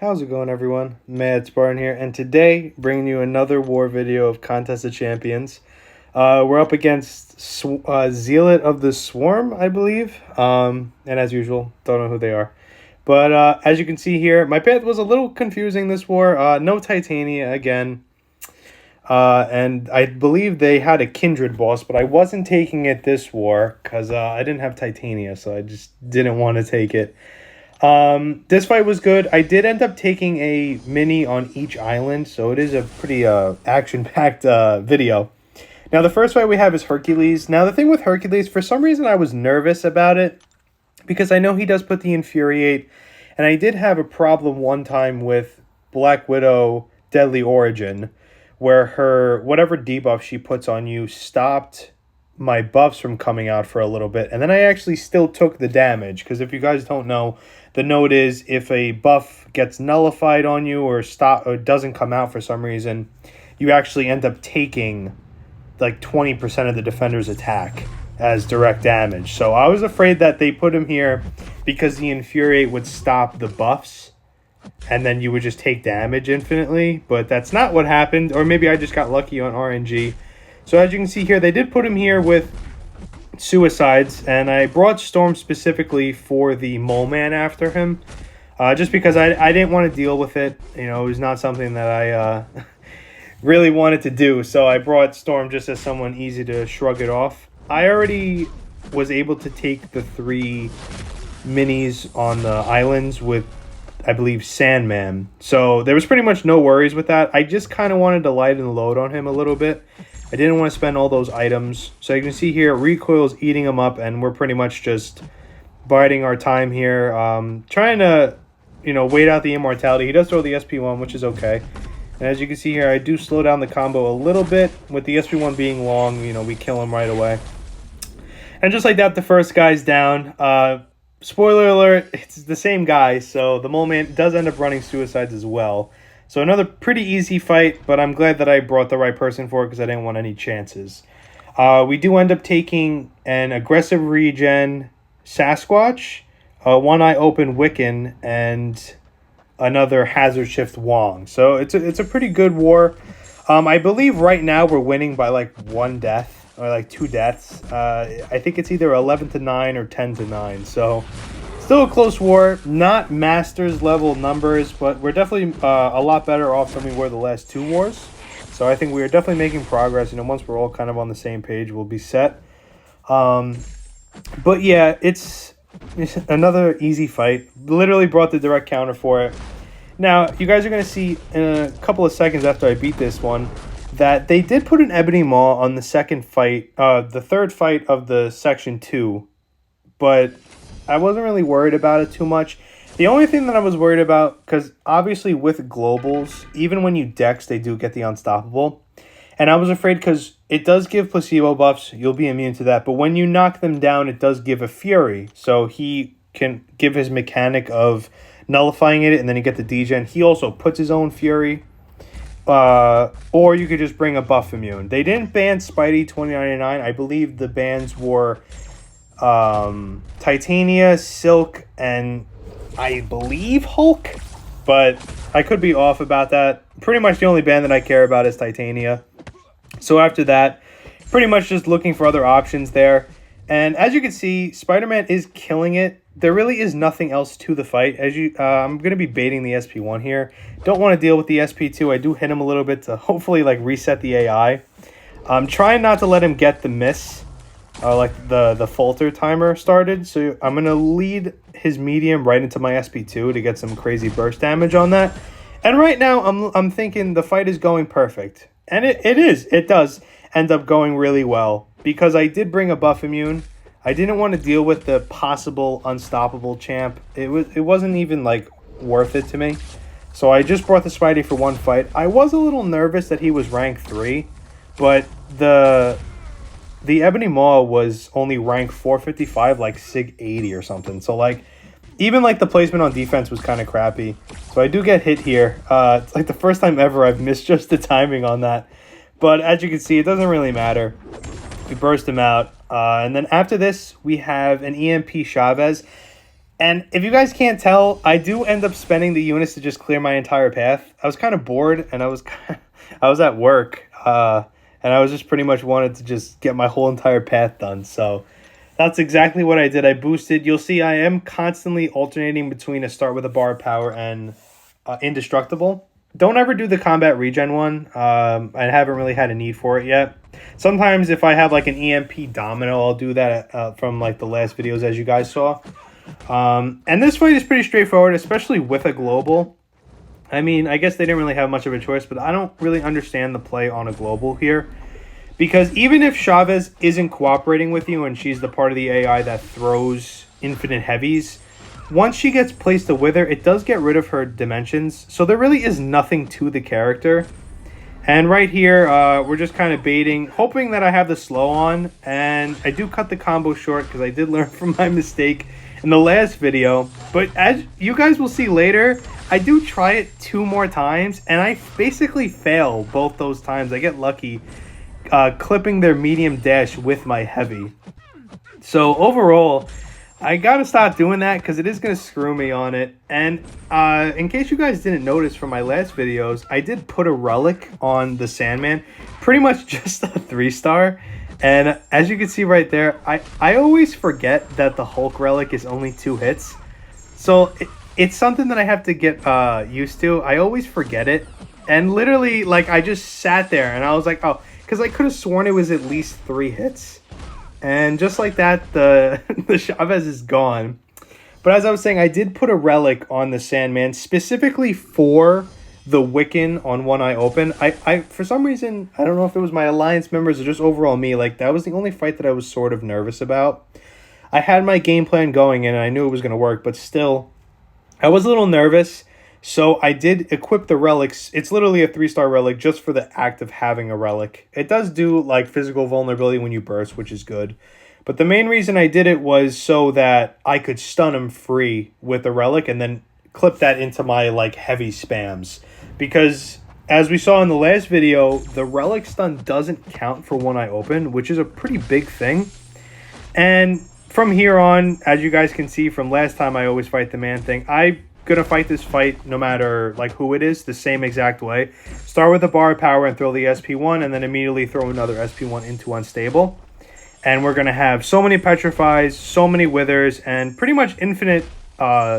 How's it going, everyone? Mad Spartan here, and today bringing you another war video of Contest of Champions. We're up against Zealot of the Swarm, I believe, and as usual, don't know who they are. But as you can see here, my path was a little confusing this war. No Titania again, and I believe they had a Kindred boss, but I wasn't taking it this war because I didn't have Titania, so I just didn't want to take it. This fight was good. I did end up taking a mini on each island, so it is a pretty action-packed video. Now, the first fight we have is Hercules. Now, the thing with Hercules, for some reason I was nervous about it, because I know he does put the Infuriate, and I did have a problem one time with Black Widow Deadly Origin, where her, whatever debuff she puts on you, stopped my buffs from coming out for a little bit, and then I actually still took the damage, because if you guys don't know, the note is if a buff gets nullified on you or doesn't come out for some reason, you actually end up taking like 20% of the defender's attack as direct damage. So I was afraid that they put him here because the Infuriate would stop the buffs and then you would just take damage infinitely, but that's not what happened, or maybe I just got lucky on RNG. So as you can see here, they did put him here with suicides, and I brought Storm specifically for the Mole Man after him, just because I didn't want to deal with it. You know, it was not something that I really wanted to do, so I brought Storm just as someone easy to shrug it off. I already was able to take the 3 minis on the islands with, I believe, Sandman, so there was pretty much no worries with that. I just kind of wanted to lighten the load on him a little bit. I didn't want to spend all those items. So you can see here, Recoil's eating them up, and we're pretty much just biding our time here. Trying to, wait out the immortality. He does throw the SP1, which is okay. And as you can see here, I do slow down the combo a little bit. With the SP1 being long, we kill him right away. And just like that, the first guy's down. Spoiler alert, it's the same guy, so the Mole Man does end up running suicides as well. So another pretty easy fight, but I'm glad that I brought the right person for it because I didn't want any chances. We do end up taking an aggressive regen Sasquatch, one eye open Wiccan, and another hazard shift Wong. So it's a pretty good war. I believe right now we're winning by like 1 death or like 2 deaths. I think it's either 11-9 or 10-9. So still a close war, not Masters level numbers, but we're definitely a lot better off than we were the last 2 wars. So I think we are definitely making progress. Once we're all kind of on the same page, we'll be set. But yeah, it's another easy fight. Literally brought the direct counter for it. Now, you guys are going to see in a couple of seconds after I beat this one that they did put an Ebony Maw on the second fight, the third fight of the Section 2, but I wasn't really worried about it too much. The only thing that I was worried about, because obviously with globals, even when you dex, they do get the unstoppable. And I was afraid because it does give placebo buffs. You'll be immune to that. But when you knock them down, it does give a fury. So he can give his mechanic of nullifying it, and then you get the degen. He also puts his own fury. Or you could just bring a buff immune. They didn't ban Spidey 2099. I believe the bans were Titania, Silk, and I believe Hulk, but I could be off about that. Pretty much the only band that I care about is Titania. So after that, pretty much just looking for other options there. And as you can see, Spider-Man is killing it. There really is nothing else to the fight. I'm going to be baiting the SP1 here. Don't want to deal with the SP2. I do hit him a little bit to hopefully reset the AI. I'm trying not to let him get the miss. The falter timer started, so I'm going to lead his medium right into my SP2 to get some crazy burst damage on that. And right now, I'm thinking the fight is going perfect. And it does end up going really well, because I did bring a buff immune. I didn't want to deal with the possible unstoppable champ. It wasn't even worth it to me. So I just brought the Spidey for 1 fight. I was a little nervous that he was rank 3, but the Ebony Maw was only rank 455, Sig 80 or something. So even the placement on defense was kind of crappy. So I do get hit here. It's the first time ever I've misjudged the timing on that. But as you can see, it doesn't really matter. We burst him out. And then after this, we have an EMP Chavez. And if you guys can't tell, I do end up spending the units to just clear my entire path. I was kind of bored, and I was at work, and I was just pretty much wanted to just get my whole entire path done. So that's exactly what I did. I boosted. You'll see I am constantly alternating between a start with a bar of power and indestructible. Don't ever do the combat regen one. I haven't really had a need for it yet. Sometimes if I have like an EMP domino, I'll do that from like the last videos as you guys saw. And this fight is pretty straightforward, especially with a global. I mean, I guess they didn't really have much of a choice, but I don't really understand the play on a global here. Because even if Chavez isn't cooperating with you and she's the part of the AI that throws infinite heavies, once she gets placed to wither, it does get rid of her dimensions. So there really is nothing to the character. And right here, we're just kind of baiting, hoping that I have the slow on. And I do cut the combo short because I did learn from my mistake in the last video. But as you guys will see later, I do try it 2 more times. And I basically fail both those times. I get lucky clipping their medium dash with my heavy. So overall, I gotta stop doing that because it is gonna screw me on it. And in case you guys didn't notice from my last videos, I did put a relic on the Sandman, pretty much just a 3-star. And as you can see right there, I always forget that the Hulk relic is only 2 hits. So it's something that I have to get used to. I always forget it. And literally, like, I just sat there and I was like, oh, because I could have sworn it was at least 3 hits. And just like that, the Chavez is gone. But as I was saying, I did put a relic on the Sandman specifically for the Wiccan on One Eye Open. I for some reason, I don't know if it was my alliance members or just overall me, like that was the only fight that I was sort of nervous about. I had my game plan going and I knew it was going to work, but still, I was a little nervous. So I did equip the relics. It's literally a 3-star relic just for the act of having a relic. It does do like physical vulnerability when you burst, which is good. But the main reason I did it was so that I could stun him free with the relic and then clip that into my like heavy spams. Because as we saw in the last video, the relic stun doesn't count for One Eye Open, which is a pretty big thing. And from here on, as you guys can see from last time I always fight the man thing, I'm gonna fight this fight no matter like who it is the same exact way. Start with a bar of power and throw the SP1 and then immediately throw another SP1 into unstable. And we're gonna have so many petrifies, so many withers, and pretty much infinite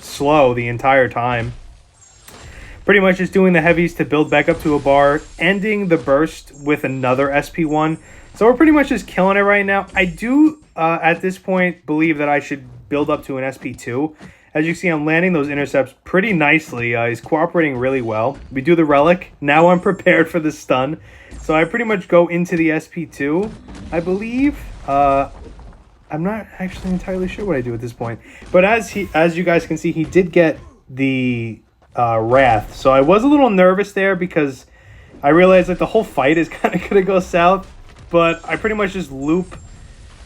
slow the entire time. Pretty much just doing the heavies to build back up to a bar, ending the burst with another SP1. So we're pretty much just killing it right now. I do at this point believe that I should build up to an SP2. As you see, I'm landing those intercepts pretty nicely. He's cooperating really well. We do the relic. Now I'm prepared for the stun. So I pretty much go into the SP2, I believe. I'm not actually entirely sure what I do at this point. But as you guys can see, he did get the Wrath. So I was a little nervous there because I realized that the whole fight is kind of going to go south. But I pretty much just loop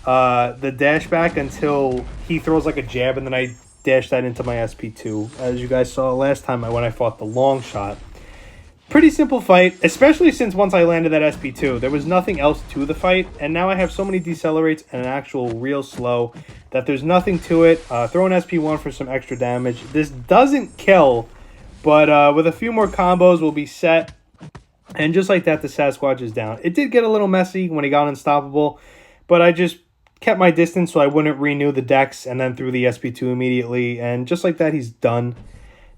the dash back until he throws like a jab, and then I dash that into my SP2, as you guys saw last time when I fought the long shot. Pretty simple fight, especially since once I landed that SP2, there was nothing else to the fight, and now I have so many decelerates and an actual real slow that there's nothing to it. Throw an SP1 for some extra damage. This doesn't kill, but with a few more combos, we'll be set. And just like that, the Sasquatch is down. It did get a little messy when he got unstoppable, but I just kept my distance so I wouldn't renew the dex and then threw the SP2 immediately. And just like that, he's done.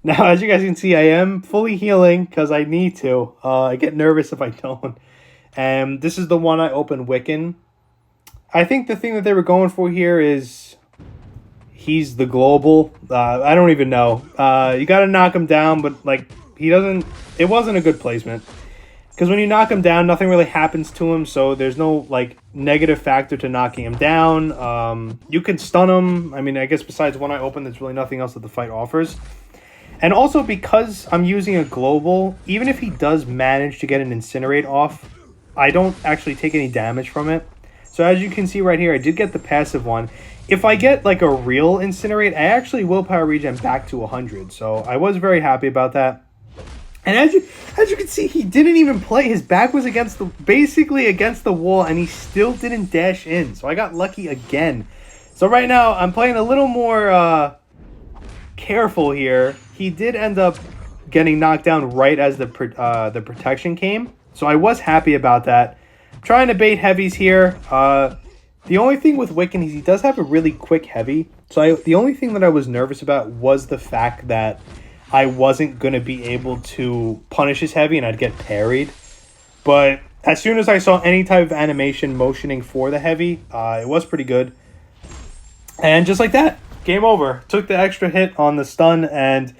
Now, as you guys can see, I am fully healing because I need to. I get nervous if I don't. And this is the One Eye Open Wiccan. I think the thing that they were going for here is he's the global. I don't even know. You got to knock him down, but like he doesn't. It wasn't a good placement. Because when you knock him down, nothing really happens to him, so there's no, like, negative factor to knocking him down. You can stun him. I mean, I guess besides One Eye Open, there's really nothing else that the fight offers. And also, because I'm using a global, even if he does manage to get an Incinerate off, I don't actually take any damage from it. So as you can see right here, I did get the passive one. If I get, like, a real Incinerate, I actually willpower regen back to 100. So I was very happy about that. And as you can see, he didn't even play. His back was basically against the wall, and he still didn't dash in. So I got lucky again. So right now, I'm playing a little more careful here. He did end up getting knocked down right as the protection came. So I was happy about that. Trying to bait heavies here. The only thing with Wiccan is he does have a really quick heavy. So the only thing that I was nervous about was the fact that I wasn't going to be able to punish his heavy and I'd get parried. But as soon as I saw any type of animation motioning for the heavy, it was pretty good. And just like that, game over. Took the extra hit on the stun and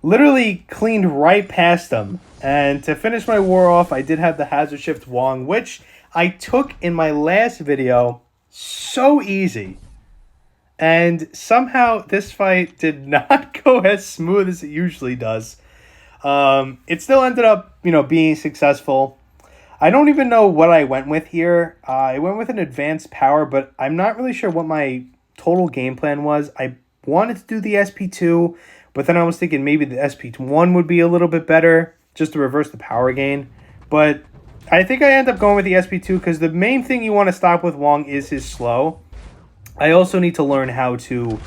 literally cleaned right past them. And to finish my war off, I did have the hazard shift Wong, which I took in my last video so easy. And somehow this fight did not go as smooth as it usually does. It still ended up, being successful. I don't even know what I went with here. I went with an advanced power, but I'm not really sure what my total game plan was. I wanted to do the SP2, but then I was thinking maybe the SP1 would be a little bit better, just to reverse the power gain. But I think I end up going with the SP2 because the main thing you want to stop with Wong is his slow. I also need to learn how to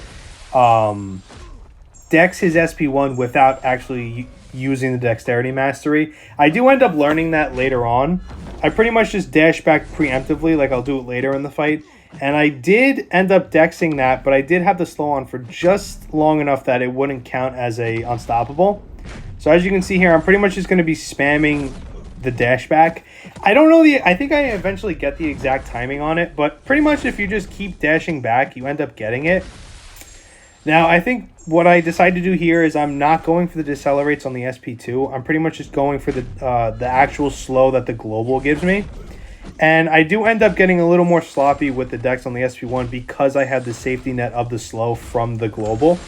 dex his SP1 without actually using the dexterity mastery. I do end up learning that later on. I pretty much just dash back preemptively, like I'll do it later in the fight. And I did end up dexing that, but I did have the slow on for just long enough that it wouldn't count as a unstoppable. So as you can see here, I'm pretty much just going to be spamming the dash back. I don't know I think I eventually get the exact timing on it, but pretty much if you just keep dashing back, you end up getting it. Now, I think what I decided to do here is I'm not going for the decelerates on the SP2. I'm pretty much just going for the actual slow that the global gives me. And I do end up getting a little more sloppy with the dex on the SP1 because I have the safety net of the slow from the global.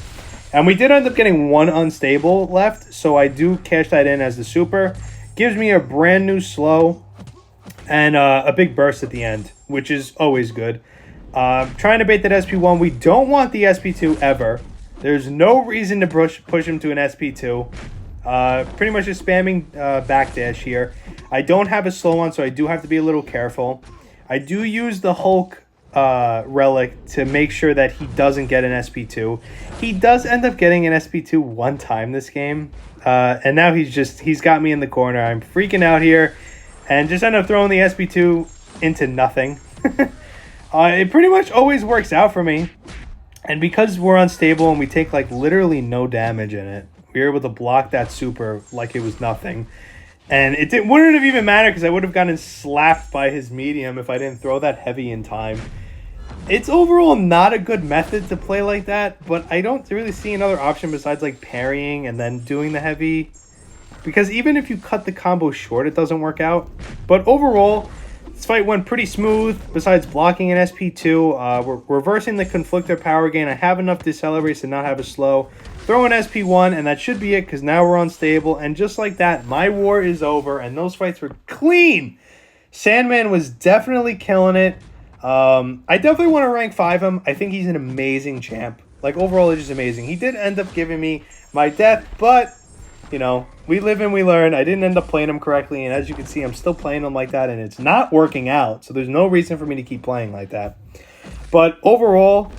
And we did end up getting one unstable left, so I do cash that in as the super. Gives me a brand new slow and a big burst at the end, which is always good. Trying to bait that SP1. We don't want the SP2 ever. There's no reason to push him to an SP2. Pretty much just spamming backdash here. I don't have a slow on, so I do have to be a little careful. I do use the Hulk relic to make sure that he doesn't get an SP2. He does end up getting an SP2 one time this game. And now he's got me in the corner. I'm freaking out here and just end up throwing the SP2 into nothing. It pretty much always works out for me. And because we're unstable and we take like literally no damage in it, we were able to block that super like it was nothing. And wouldn't have even mattered because I would have gotten slapped by his medium if I didn't throw that heavy in time. It's overall not a good method to play like that, but I don't really see another option besides like parrying and then doing the heavy. Because even if you cut the combo short, it doesn't work out. But overall, this fight went pretty smooth. Besides blocking an SP2, we're reversing the conflictor power gain. I have enough decelerates to not have a slow. Throw an SP1, and that should be it because now we're unstable. And just like that, my war is over, and those fights were clean. Sandman was definitely killing it. I definitely want to rank 5 him. I think he's an amazing champ. Like, overall, it's just amazing. He did end up giving me my death, but, we live and we learn. I didn't end up playing him correctly, and as you can see, I'm still playing him like that, and it's not working out. So there's no reason for me to keep playing like that. But overall,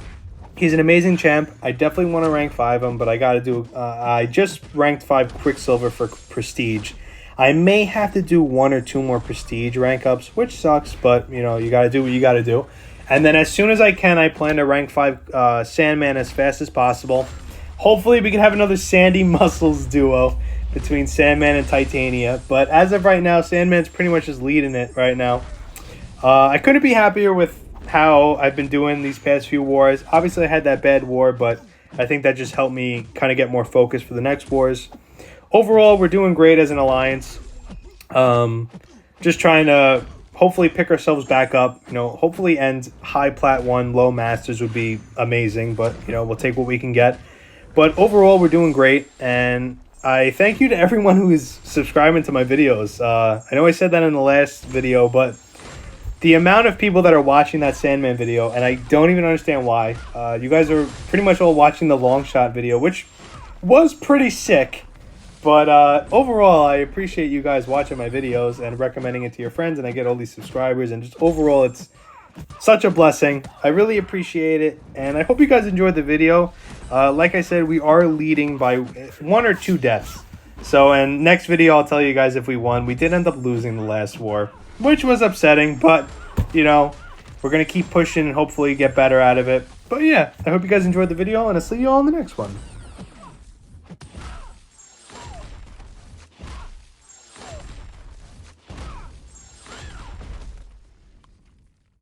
he's an amazing champ. I definitely want to rank 5 him, but I got to do... I just ranked 5 Quicksilver for Prestige. I may have to do 1 or 2 more Prestige rank ups, which sucks, but, you got to do what you got to do. And then as soon as I can, I plan to rank 5 Sandman as fast as possible. Hopefully, we can have another Sandy Muscles duo between Sandman and Titania. But as of right now, Sandman's pretty much just leading it right now. I couldn't be happier with how I've been doing these past few wars. Obviously, I had that bad war, but I think that just helped me kind of get more focused for the next wars. Overall, we're doing great as an alliance. Just trying to hopefully pick ourselves back up. Hopefully end high plat 1, low masters would be amazing. But, we'll take what we can get. But overall, we're doing great. And I thank you to everyone who is subscribing to my videos. I know I said that in the last video, but the amount of people that are watching that Sandman video, and I don't even understand why. You guys are pretty much all watching the long shot video, which was pretty sick. But overall, I appreciate you guys watching my videos and recommending it to your friends, and I get all these subscribers, and just overall, it's such a blessing. I really appreciate it, and I hope you guys enjoyed the video. Like I said, we are leading by 1 or 2 deaths. So in next video, I'll tell you guys if we won. We did end up losing the last war, which was upsetting, but, you know, we're going to keep pushing and hopefully get better out of it. But yeah, I hope you guys enjoyed the video, and I'll see you all in the next one.